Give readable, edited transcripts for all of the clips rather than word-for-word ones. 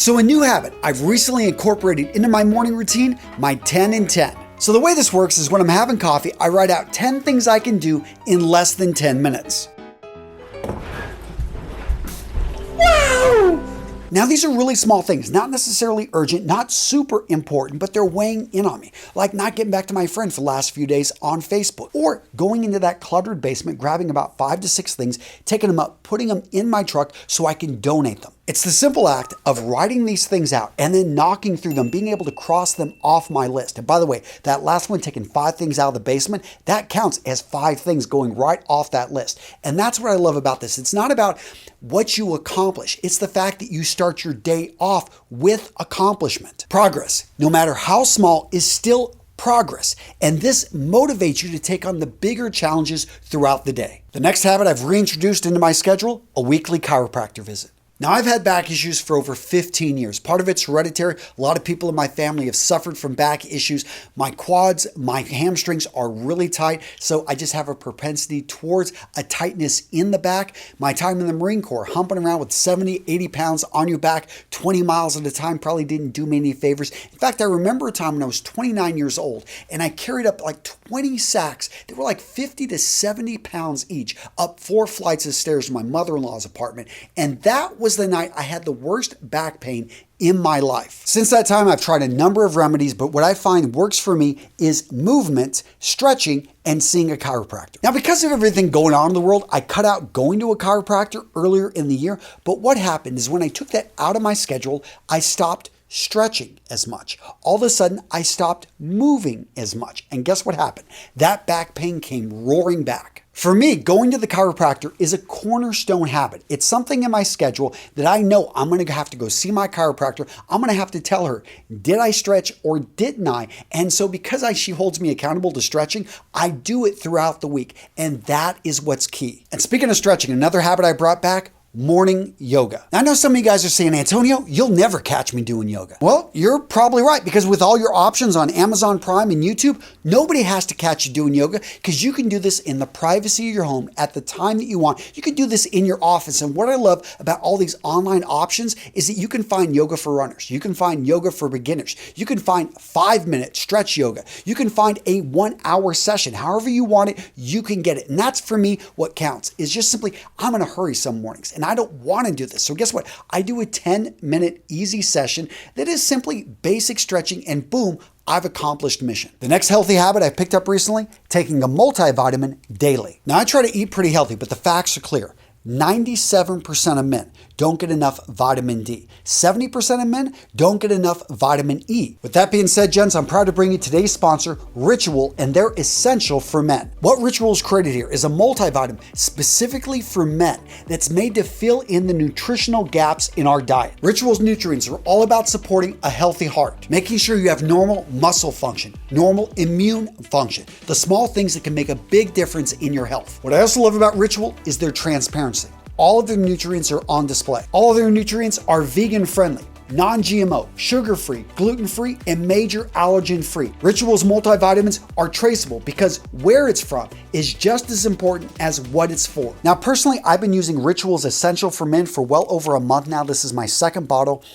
So a new habit I've recently incorporated into my morning routine, my 10 and 10. So the way this works is when I'm having coffee, I write out 10 things I can do in less than 10 minutes. Now these are really small things, not necessarily urgent, not super important, but they're weighing in on me. Like not getting back to my friend for the last few days on Facebook, or going into that cluttered basement, grabbing about 5 to 6 things, taking them up, putting them in my truck so I can donate them. It's the simple act of writing these things out and then knocking through them, being able to cross them off my list. And by the way, that last one, taking 5 things out of the basement, that counts as 5 things going right off that list. And that's what I love about this. It's not about what you accomplish. It's the fact that you start your day off with accomplishment. Progress, no matter how small, is still progress. And this motivates you to take on the bigger challenges throughout the day. The next habit I've reintroduced into my schedule, a weekly chiropractor visit. Now, I've had back issues for over 15 years. Part of it's hereditary. A lot of people in my family have suffered from back issues. My quads, my hamstrings are really tight, so I just have a propensity towards a tightness in the back. My time in the Marine Corps, humping around with 70, 80 pounds on your back, 20 miles at a time, probably didn't do me any favors. In fact, I remember a time when I was 29 years old, and I carried up like 20 sacks. They were like 50 to 70 pounds each, up 4 flights of stairs to my mother-in-law's apartment, and that was the night I had the worst back pain in my life. Since that time, I've tried a number of remedies, but what I find works for me is movement, stretching, and seeing a chiropractor. Now, because of everything going on in the world, I cut out going to a chiropractor earlier in the year, but what happened is when I took that out of my schedule, I stopped stretching as much. All of a sudden, I stopped moving as much. And guess what happened? That back pain came roaring back. For me, going to the chiropractor is a cornerstone habit. It's something in my schedule that I know I'm going to have to go see my chiropractor. I'm going to have to tell her, did I stretch or didn't I? And so because she holds me accountable to stretching, I do it throughout the week. And that is what's key. And speaking of stretching, another habit I brought back, morning yoga. Now, I know some of you guys are saying, Antonio, you'll never catch me doing yoga. Well, you're probably right, because with all your options on Amazon Prime and YouTube, nobody has to catch you doing yoga, because you can do this in the privacy of your home at the time that you want. You can do this in your office. And what I love about all these online options is that you can find yoga for runners. You can find yoga for beginners. You can find 5-minute stretch yoga. You can find a 1-hour session. However you want it, you can get it. And that's, for me, what counts, is just simply, I'm in a hurry some mornings and I don't want to do this. So guess what? I do a 10-minute easy session that is simply basic stretching, and boom, I've accomplished mission. The next healthy habit I picked up recently, taking a multivitamin daily. Now, I try to eat pretty healthy, but the facts are clear. 97% of men don't get enough vitamin D. 70% of men don't get enough vitamin E. With that being said, gents, I'm proud to bring you today's sponsor, Ritual, and they're essential for men. What Ritual has created here is a multivitamin specifically for men that's made to fill in the nutritional gaps in our diet. Ritual's nutrients are all about supporting a healthy heart, making sure you have normal muscle function, normal immune function, the small things that can make a big difference in your health. What I also love about Ritual is their transparency. All of their nutrients are on display. All of their nutrients are vegan friendly, non-GMO, sugar-free, gluten-free, and major allergen-free. Ritual's multivitamins are traceable because where it's from is just as important as what it's for. Now, personally, I've been using Ritual's Essential for Men for well over a month now. This is my second bottle.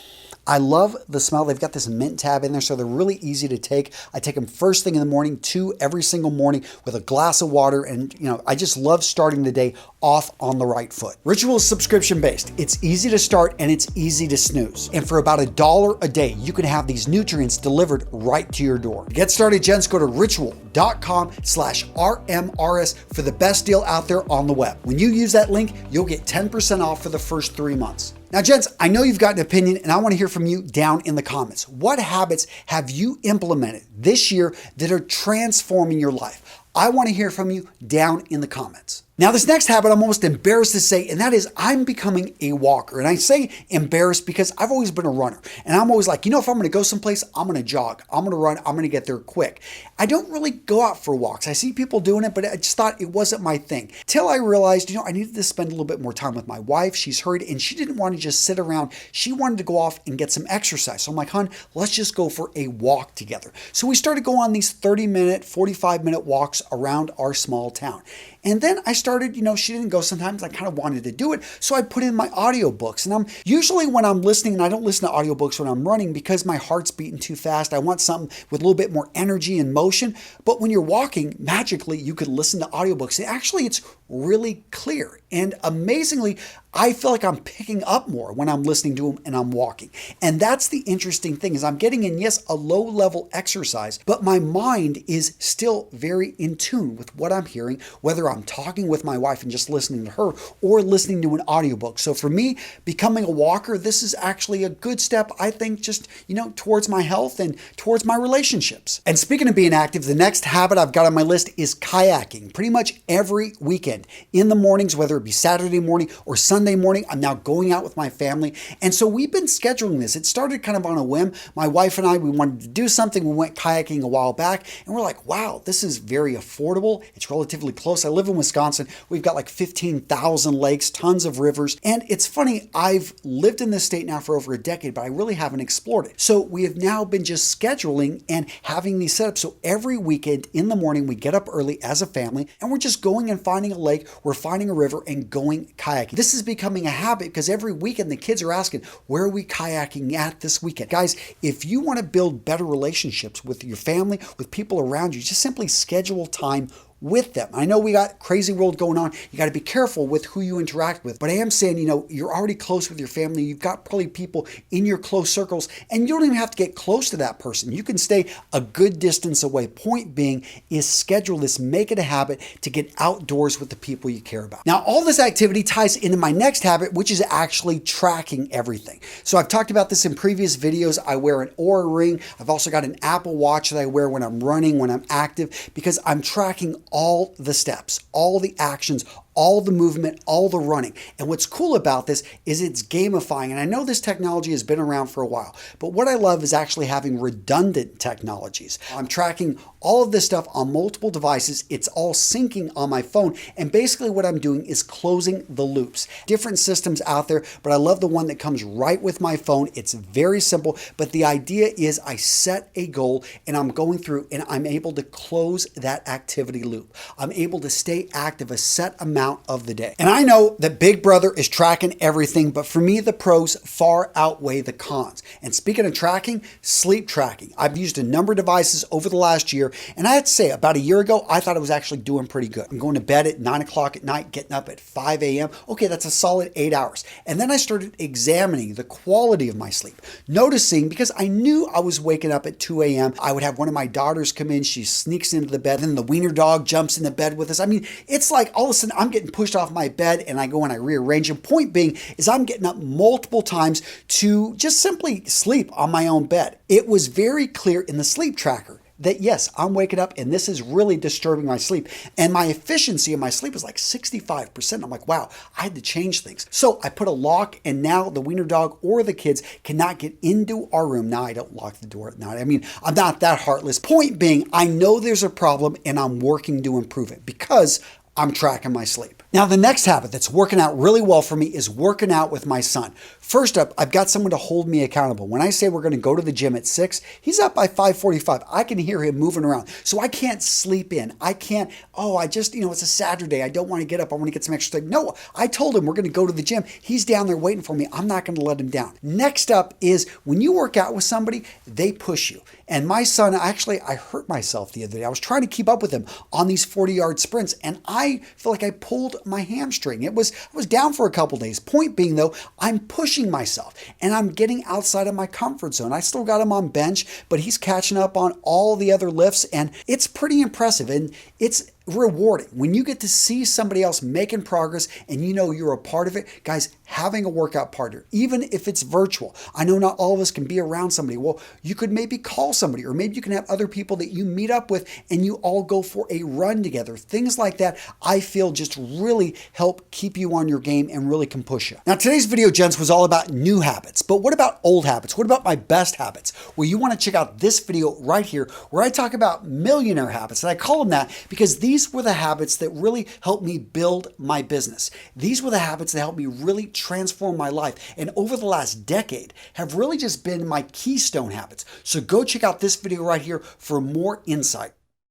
I love the smell. They've got this mint tab in there, so they're really easy to take. I take them first thing in the morning, 2 every single morning with a glass of water. And I just love starting the day off on the right foot. Ritual is subscription-based. It's easy to start and it's easy to snooze. And for about $1 a day, you can have these nutrients delivered right to your door. To get started, gents, go to ritual.com/RMRS for the best deal out there on the web. When you use that link, you'll get 10% off for the first 3 months. Now, gents, I know you've got an opinion, and I want to hear from you down in the comments. What habits have you implemented this year that are transforming your life? I want to hear from you down in the comments. Now, this next habit I'm almost embarrassed to say, and that is I'm becoming a walker. And I say embarrassed because I've always been a runner. And I'm always like, if I'm going to go someplace, I'm going to jog. I'm going to run. I'm going to get there quick. I don't really go out for walks. I see people doing it, but I just thought it wasn't my thing. Till I realized, I needed to spend a little bit more time with my wife. She's hurt, and she didn't want to just sit around. She wanted to go off and get some exercise. So I'm like, hon, let's just go for a walk together. So we started going on these 30-minute, 45-minute walks around our small town. And then I started started, she didn't go sometimes. I kind of wanted to do it. So I put in my audiobooks. And I'm usually when I'm listening, and I don't listen to audiobooks when I'm running because my heart's beating too fast. I want something with a little bit more energy and motion. But when you're walking, magically, you could listen to audiobooks. And actually, it's really clear. And amazingly, I feel like I'm picking up more when I'm listening to them and I'm walking. And that's the interesting thing is I'm getting in, yes, a low level exercise, but my mind is still very in tune with what I'm hearing, whether I'm talking with my wife and just listening to her or listening to an audiobook. So for me, becoming a walker, this is actually a good step, I think, just, towards my health and towards my relationships. And speaking of being active, the next habit I've got on my list is kayaking. Pretty much every weekend in the mornings, whether it be Saturday morning or Sunday morning, I'm now going out with my family. And so we've been scheduling this. It started kind of on a whim. My wife and I, we wanted to do something. We went kayaking a while back and we're like, wow, this is very affordable. It's relatively close. I live in Wisconsin. We've got like 15,000 lakes, tons of rivers. And it's funny, I've lived in this state now for over a decade, but I really haven't explored it. So we have now been just scheduling and having these setups. So every weekend in the morning, we get up early as a family and we're just going and finding a lake. We're finding a river and going kayaking. This is becoming a habit because every weekend the kids are asking, where are we kayaking at this weekend? Guys, if you want to build better relationships with your family, with people around you, just simply schedule time with them. I know we got crazy world going on. You got to be careful with who you interact with. But I am saying, you're already close with your family. You've got probably people in your close circles, and you don't even have to get close to that person. You can stay a good distance away. Point being is schedule this, make it a habit to get outdoors with the people you care about. Now, all this activity ties into my next habit, which is actually tracking everything. So I've talked about this in previous videos. I wear an Oura ring. I've also got an Apple Watch that I wear when I'm running, when I'm active, because I'm tracking all the steps, all the actions, all the movement, all the running. And what's cool about this is it's gamifying. And I know this technology has been around for a while, but what I love is actually having redundant technologies. I'm tracking all of this stuff on multiple devices. It's all syncing on my phone. And basically what I'm doing is closing the loops. Different systems out there, but I love the one that comes right with my phone. It's very simple, but the idea is I set a goal and I'm going through and I'm able to close that activity loop. I'm able to stay active a set amount of the day. And I know that Big Brother is tracking everything, but for me, the pros far outweigh the cons. And speaking of tracking, sleep tracking. I've used a number of devices over the last year, and I had to say, about a year ago, I thought it was actually doing pretty good. I'm going to bed at 9 o'clock at night, getting up at 5 a.m. Okay, that's a solid 8 hours. And then I started examining the quality of my sleep, noticing because I knew I was waking up at 2 a.m. I would have one of my daughters come in, she sneaks into the bed, then the wiener dog jumps in the bed with us. I mean, it's like all of a sudden I'm getting pushed off my bed and I go and I rearrange them. Point being is I'm getting up multiple times to just simply sleep on my own bed. It was very clear in the sleep tracker that yes, I'm waking up and this is really disturbing my sleep. And my efficiency in my sleep is like 65%. I'm like, wow, I had to change things. So I put a lock and now the wiener dog or the kids cannot get into our room. Now I don't lock the door at night. I mean, I'm not that heartless. Point being, I know there's a problem and I'm working to improve it because I'm tracking my sleep. Now, the next habit that's working out really well for me is working out with my son. First up, I've got someone to hold me accountable. When I say we're going to go to the gym at 6, he's up by 5:45. I can hear him moving around. So I can't sleep in. I can't, it's a Saturday. I don't want to get up. I want to get some extra sleep. No, I told him we're going to go to the gym. He's down there waiting for me. I'm not going to let him down. Next up is when you work out with somebody, they push you. And my son, I hurt myself the other day. I was trying to keep up with him on these 40-yard sprints, and I feel like I pulled my hamstring. I was down for a couple days. Point being, though, I'm pushing myself, and I'm getting outside of my comfort zone. I still got him on bench, but he's catching up on all the other lifts, and it's pretty impressive, and it's rewarding when you get to see somebody else making progress and you know you're a part of it. Guys, having a workout partner, even if it's virtual. I know not all of us can be around somebody. Well, you could maybe call somebody, or maybe you can have other people that you meet up with and you all go for a run together. Things like that, I feel, just really help keep you on your game and really can push you. Now, today's video, gents, was all about new habits, but what about old habits? What about my best habits? Well, you want to check out this video right here where I talk about millionaire habits, and I call them that because these were the habits that really helped me build my business. These were the habits that helped me really transform my life, and over the last decade have really just been my keystone habits. So go check out this video right here for more insight.